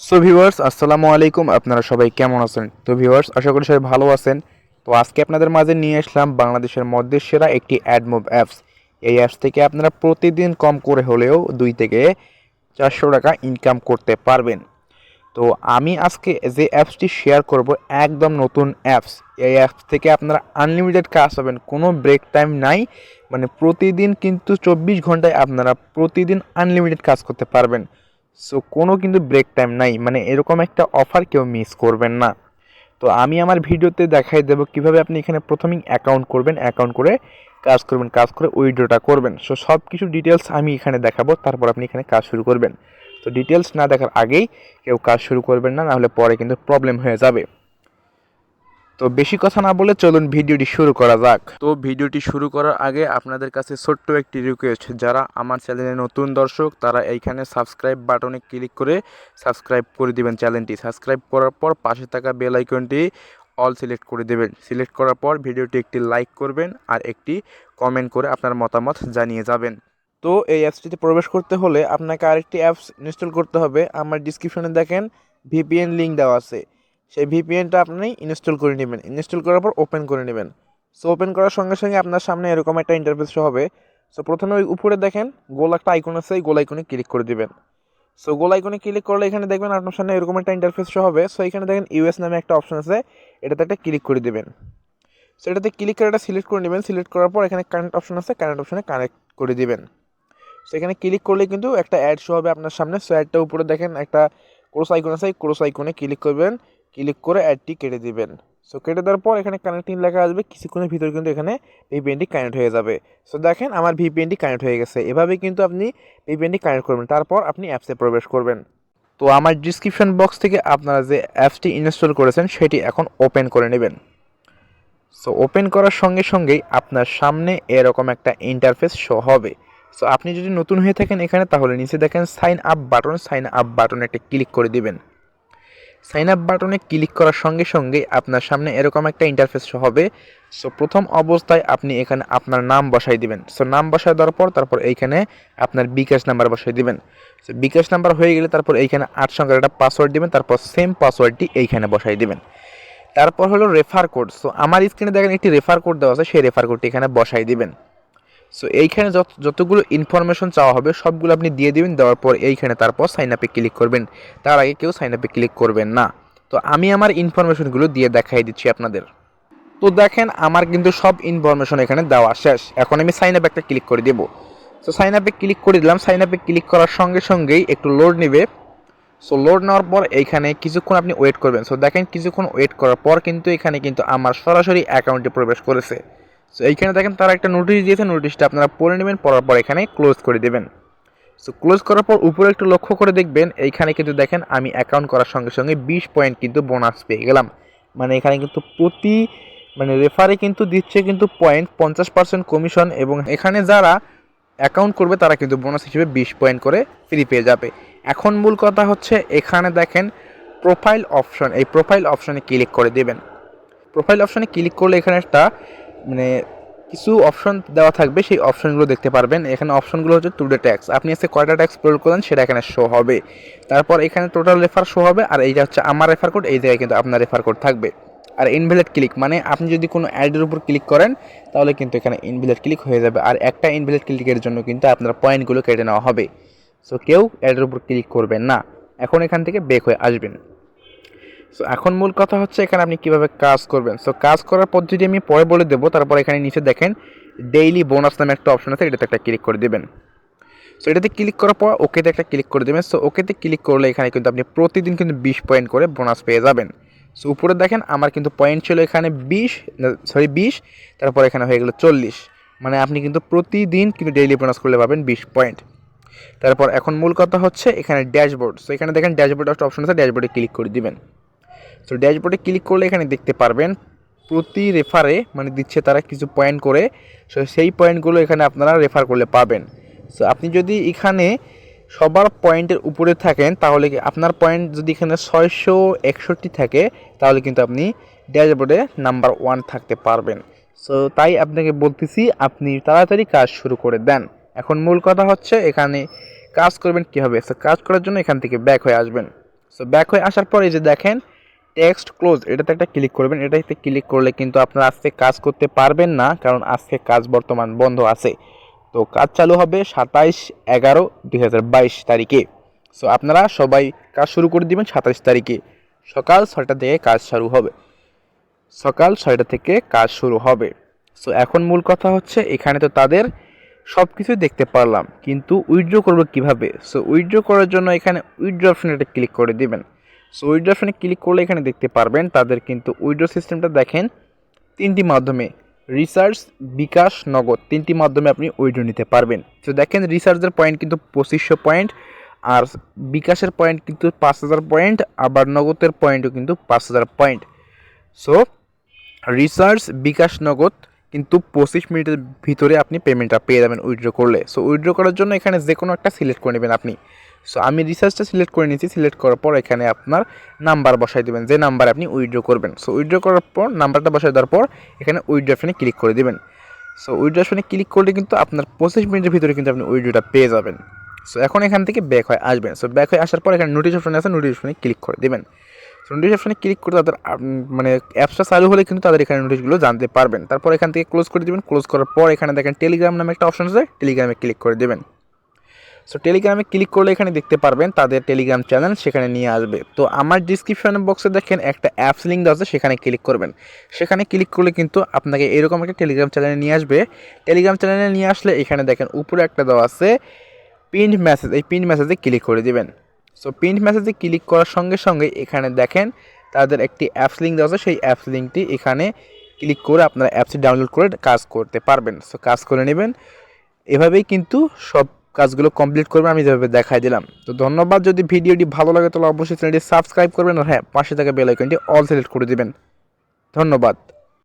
So viewers আসসালামু আলাইকুম, আপনারা সবাই কেমন আছেন? তো ভিউয়ার্স আশা করি সবাই ভালো আছেন। তো আজকে আপনাদের মাঝে নিয়ে আসলাম বাংলাদেশের মধ্যে সেরা একটি অ্যাডমোব অ্যাপস। এই অ্যাপস থেকে আপনারা প্রতিদিন কম করে হলেও 2 থেকে 400 টাকা ইনকাম করতে পারবেন। তো আমি আজকে যে অ্যাপসটি শেয়ার করব একদম নতুন অ্যাপস। এই অ্যাপস থেকে আপনারা আনলিমিটেড কাজ পাবেন, কোনো ব্রেক টাইম নাই। মানে প্রতিদিন কিন্তু 24 ঘন্টায় আপনারা প্রতিদিন আনলিমিটেড কাজ করতে পারবেন। সো কোনো কিন্তু ব্রেক টাইম নাই, মানে এরকম একটা অফার কেউ মিস করবেন না। তো আমি আমার ভিডিওতে দেখাই দেবো কীভাবে আপনি এখানে প্রথমেই অ্যাকাউন্ট করবেন, অ্যাকাউন্ট করে কাজ করবেন, কাজ করে উইথড্রটা করবেন। সো সব কিছু ডিটেলস আমি এখানে দেখাবো, তারপর আপনি এখানে কাজ শুরু করবেন। তো ডিটেলস না দেখার আগেই কেউ কাজ শুরু করবেন না, নাহলে পরে কিন্তু প্রবলেম হয়ে যাবে। তো বেশি কথা না বলে চলুন ভিডিওটি শুরু করা যাক। তো ভিডিওটি শুরু করার আগে আপনাদের কাছে ছোট্ট একটি রিকোয়েস্ট, যারা আমার চ্যানেলে নতুন দর্শক তারা এইখানে সাবস্ক্রাইব বাটনে ক্লিক করে সাবস্ক্রাইব করে দিবেন। চ্যানেলটি সাবস্ক্রাইব করার পর পাশে থাকা বেল আইকনটি অল সিলেক্ট করে দেবেন। সিলেক্ট করার পর ভিডিওটি একটি লাইক করবেন আর একটি কমেন্ট করে আপনার মতামত জানিয়ে যাবেন। তো এই অ্যাপসটিতে প্রবেশ করতে হলে আপনাকে আরেকটি অ্যাপস ইনস্টল করতে হবে। আমার ডিসক্রিপশনে দেখেন ভিপিএন লিঙ্ক দেওয়া আছে, সেই ভিপিএনটা আপনি ইনস্টল করে নেবেন। ইনস্টল করার পর ওপেন করে নেবেন। সো ওপেন করার সঙ্গে সঙ্গে আপনার সামনে এরকম একটা ইন্টারফেস শো হবে। সো প্রথমে ওই উপরে দেখেন গোল একটা আইকন আছে, এই গোল আইকনে ক্লিক করে দিবেন। সো গোল আইকনে ক্লিক করলে এখানে দেখবেন আপনার সামনে এরকম একটা ইন্টারফেস শো হবে। সো এখানে দেখেন ইউএস নামে একটা অপশন আছে, এটাতে একটা ক্লিক করে দিবেন। সো এটাতে ক্লিক করে এটা সিলেক্ট করে নেবেন। সিলেক্ট করার পর এখানে কানেক্ট অপশন আছে, কানেক্ট অপশনে কানেক্ট করে দিবেন। সো এখানে ক্লিক করলে কিন্তু একটা অ্যাড শো হবে আপনার সামনে। সো অ্যাডটার উপরে দেখেন একটা ক্রস আইকন আছে, এই ক্রস আইকনে ক্লিক করবেন, ক্লিক করে অ্যাডটি কেটে দিবেন। সো কেটে দেওয়ার পর এখানে কানেক্টিং লেখা আসবে, কিছুক্ষণের ভিতর কিন্তু এখানে ভিপিএনটি কানেক্ট হয়ে যাবে। সো দেখেন আমার ভিপিএনটি কানেক্ট হয়ে গেছে। এভাবে কিন্তু আপনি ভিপিএনটি কানেক্ট করবেন, তারপর আপনি অ্যাপসে প্রবেশ করবেন। তো আমার ডিসক্রিপশন বক্স থেকে আপনারা যে অ্যাপসটি ইনস্টল করেছেন সেটি এখন ওপেন করে নেবেন। সো ওপেন করার সঙ্গে সঙ্গেই আপনার সামনে এরকম একটা ইন্টারফেস শো হবে। সো আপনি যদি নতুন হয়ে থাকেন এখানে, তাহলে নিচে দেখেন sign up button, sign up বাটনে একটা ক্লিক করে দিবেন। সাইন আপ বাটনে ক্লিক করার সঙ্গে সঙ্গেই আপনার সামনে এরকম একটা ইন্টারফেস শো হবে। সো প্রথম অবস্থায় আপনি এখানে আপনার নাম বসাই দিবেন। সো নাম বসায় দেওয়ার পর তারপর এইখানে আপনার বিকাশ নাম্বার বসাই দিবেন। সো বিকাশ নাম্বার হয়ে গেলে তারপর এইখানে 8 সংখ্যার একটা পাসওয়ার্ড দিবেন, তারপর সেম পাসওয়ার্ডটি এইখানে বসাই দিবেন। তারপর হলো রেফার কোড। সো আমার স্ক্রিনে দেখেন একটি রেফার কোড দেওয়া আছে, সেই রেফার কোডটি এখানে বসাই দিবেন। সো এইখানে যতগুলো ইনফরমেশন চাওয়া হবে সবগুলো আপনি দিয়ে দিবেন। দেওয়ার পর এইখানে তারপর সাইন আপে ক্লিক করবেন। তার আগে কেউ সাইন আপে ক্লিক করবেন না। তো আমি আমার ইনফরমেশনগুলো দিয়ে দেখাই দিচ্ছি আপনাদের। তো দেখেন আমার কিন্তু সব ইনফরমেশন এখানে দেওয়া শেষ। এখন আমি সাইন আপ একটা ক্লিক করে দেবো। সো সাইন আপে ক্লিক করে দিলাম। সাইন আপে ক্লিক করার সঙ্গে সঙ্গেই একটু লোড নেবে। সো লোড নেওয়ার পর এইখানে কিছুক্ষণ আপনি ওয়েট করবেন। সো দেখেন কিছুক্ষণ ওয়েট করার পর কিন্তু এখানে কিন্তু আমার সরাসরি অ্যাকাউন্টে প্রবেশ করেছে। সো এইখানে দেখেন তারা একটা নোটিশ দিয়েছে, নোটিশটা আপনারা পড়ে নেবেন, পড়ার পর এখানে ক্লোজ করে দেবেন। সো ক্লোজ করার পর উপরে একটু লক্ষ্য করে দেখবেন এইখানে কিন্তু দেখেন আমি অ্যাকাউন্ট করার সঙ্গে সঙ্গে 20 পয়েন্ট কিন্তু বোনাস পেয়ে গেলাম। মানে এখানে কিন্তু প্রতি রেফারে কিন্তু দিচ্ছে কিন্তু পয়েন্ট 50% কমিশন, এবং এখানে যারা অ্যাকাউন্ট করবে তারা কিন্তু বোনাস হিসেবে 20 পয়েন্ট করে ফ্রি পেয়ে যাবে। এখন মূল কথা হচ্ছে এখানে দেখেন প্রোফাইল অপশন, এই প্রোফাইল অপশনে ক্লিক করে দেবেন। প্রোফাইল অপশনে ক্লিক করলে এখানে একটা মানে কিছু অপশন দেওয়া থাকবে, সেই অপশনগুলো দেখতে পারবেন। এখানে অপশনগুলো হচ্ছে টু ডে ট্যাক্স, আপনি আজকে কয়টা ট্যাক্স প্রয়োগ করেন সেটা এখানে শো হবে। তারপর এখানে টোটাল রেফার শো হবে, আর এইটা হচ্ছে আমার রেফার কোড, এই জায়গায় কিন্তু আপনার রেফার কোড থাকবে। আর ইনভ্যালিড ক্লিক মানে আপনি যদি কোনো অ্যাডের উপর ক্লিক করেন তাহলে কিন্তু এখানে ইনভ্যালিড ক্লিক হয়ে যাবে, আর একটা ইনভ্যালিড ক্লিকের জন্য কিন্তু আপনার পয়েন্টগুলো কেটে নেওয়া হবে। সো কেউ অ্যাডের উপর ক্লিক করবেন না, এখন এখান থেকে বেক হয়ে আসবেন। সো এখন মূল কথা হচ্ছে এখানে আপনি কীভাবে কাজ করবেন। সো কাজ করার পদ্ধতি আমি পরে বলে দেবো। তারপর এখানে নিচে দেখেন ডেইলি বোনাস নামে একটা অপশন আছে, এটাতে একটা ক্লিক করে দেবেন। সো এটাতে ক্লিক করার পর ওকেতে একটা ক্লিক করে দেবেন। সো ওকেতে ক্লিক করলে এখানে কিন্তু আপনি প্রতিদিন কিন্তু 20 পয়েন্ট করে বোনাস পেয়ে যাবেন। সো উপরে দেখেন আমার কিন্তু পয়েন্ট ছিল এখানে 20, তারপর এখানে হয়ে গেলো 40। মানে আপনি কিন্তু প্রতিদিন কিন্তু ডেইলি বোনাস করলে পাবেন 20 পয়েন্ট। তারপর এখন মূল কথা হচ্ছে এখানে ড্যাশবোর্ড। সো এখানে দেখেন ড্যাশবোর্ড একটা অপশন আছে, ড্যাশবোর্ডে ক্লিক করে দিবেন। সো ড্যাশবোর্ডে ক্লিক করলে এখানে দেখতে পারবেন প্রতি রেফারে দিচ্ছে তারা কিছু পয়েন্ট করে। সো সেই পয়েন্টগুলো এখানে আপনারা রেফার করলে পাবেন। সো আপনি যদি এখানে সবার পয়েন্টের উপরে থাকেন তাহলে আপনার পয়েন্ট যদি এখানে 661 থাকে তাহলে কিন্তু আপনি ড্যাশবোর্ডে নাম্বার 1 থাকতে পারবেন। সো তাই আপনাকে বলতেছি আপনি তাড়াতাড়ি কাজ শুরু করে দেন। এখন মূল কথা হচ্ছে এখানে কাজ করবেন কীভাবে। সো কাজ করার জন্য এখান থেকে ব্যাক হয়ে আসবেন। সো ব্যাক হয়ে আসার পর এই যে দেখেন টেক্সট ক্লোজ, এটাতে একটা ক্লিক করবেন। এটাতে ক্লিক করলে কিন্তু আপনারা আজকে কাজ করতে পারবেন না, কারণ আজকে কাজ বর্তমান বন্ধ আছে। তো কাজ চালু হবে 27/11/2022 তারিখে। সো আপনারা সবাই কাজ শুরু করে দিবেন 27 তারিখে সকাল 6টা থেকে কাজ শুরু হবে। সকাল 6টা থেকে কাজ শুরু হবে। সো এখন মূল কথা হচ্ছে এখানে তো তাদের সব কিছুই দেখতে পারলাম, কিন্তু উইথড্র করবো কীভাবে? সো উইথড্র করার জন্য এখানে উইথড্র অপশানে একটা ক্লিক করে দিবেন। সো উইথড্র অপশানে ক্লিক করলে এখানে দেখতে পারবেন তাদের কিন্তু উইথড্র সিস্টেমটা দেখেন 3টি মাধ্যমে, রিসার্চ, বিকাশ, নগদ, 3টি মাধ্যমে আপনি উইথড্র নিতে পারবেন। তো দেখেন রিসার্চের পয়েন্ট কিন্তু 2500 পয়েন্ট, আর বিকাশের পয়েন্ট কিন্তু 5000 পয়েন্ট, আবার নগদের পয়েন্টও কিন্তু 5000 পয়েন্ট। সো রিসার্চ, বিকাশ, নগদ কিন্তু 25 মিনিটের ভিতরে আপনি পেমেন্টটা পেয়ে যাবেন উইথড্র করলে। সো উইথড্র করার জন্য এখানে যে কোনো একটা সিলেক্ট করে নেবেন আপনি। সো আমি রিসার্চটা সিলেক্ট করে নিয়েছি। সিলেক্ট করার পর এখানে আপনার নাম্বার বসাই দেবেন, যে নাম্বার আপনি উইথড্র করবেন। সো উইথড্র করার পর নাম্বারটা বসাই দেওয়ার পর এখানে উইথড্র অপশনে ক্লিক করে দেবেন। সো উইথড্র অপশনে ক্লিক করলে কিন্তু আপনার 25 মিনিটের ভিতরে কিন্তু আপনি উইথড্রটা পেয়ে যাবেন। সো এখন এখান থেকে ব্যাক হয়ে আসবেন। সো ব্যাক হয়ে আসার পর এখানে নোটিশ অপশন আছে, নোটিশ অপশনে ক্লিক করে দেবেন। নোটিশ অপশনে ক্লিক করে তাদের মানে অ্যাপসটা চালু হলে কিন্তু তাদের এখানে নোটিশগুলো জানতে পারবেন। তারপর এখান থেকে ক্লোজ করে দেবেন। ক্লোজ করার পর এখানে দেখেন টেলিগ্রাম নামে একটা অপশন আছে, টেলিগ্রামে ক্লিক করে দেবেন। সো টেলিগ্রামে ক্লিক করলে এখানে দেখতে পারবেন তাদের টেলিগ্রাম চ্যানেল, সেখানে নিয়ে আসবে। তো আমার ডিসক্রিপশন বক্সে দেখেন একটা অ্যাপস লিঙ্ক দেওয়া আছে, সেখানে ক্লিক করবেন। সেখানে ক্লিক করলে কিন্তু আপনাকে এরকম একটা টেলিগ্রাম চ্যানেলে নিয়ে আসবে। টেলিগ্রাম চ্যানেলে নিয়ে আসলে এখানে দেখেন উপরে একটা দেওয়া আছে পিন্ড মেসেজ, এই পিন্ড মেসেজে ক্লিক করে দিবেন। সো পিন্ড মেসেজে ক্লিক করার সঙ্গে সঙ্গে এখানে দেখেন তাদের একটি অ্যাপস লিঙ্ক দেওয়া আছে, সেই অ্যাপস লিঙ্কটি এখানে ক্লিক করে আপনারা অ্যাপসটি ডাউনলোড করে কাজ করতে পারবেন। সো কাজ করে নেবেন। এভাবেই কিন্তু সব কাজগুলো কমপ্লিট করবেন আমি যেভাবে দেখাই দিলাম। তো ধন্যবাদ। যদি ভিডিওটি ভালো লাগে তাহলে অবশ্যই চ্যানেলটি সাবস্ক্রাইব করবেন, আর হ্যাঁ পাশে থাকা বেল আইকনটি অল সিলেক্ট করে দিবেন। ধন্যবাদ।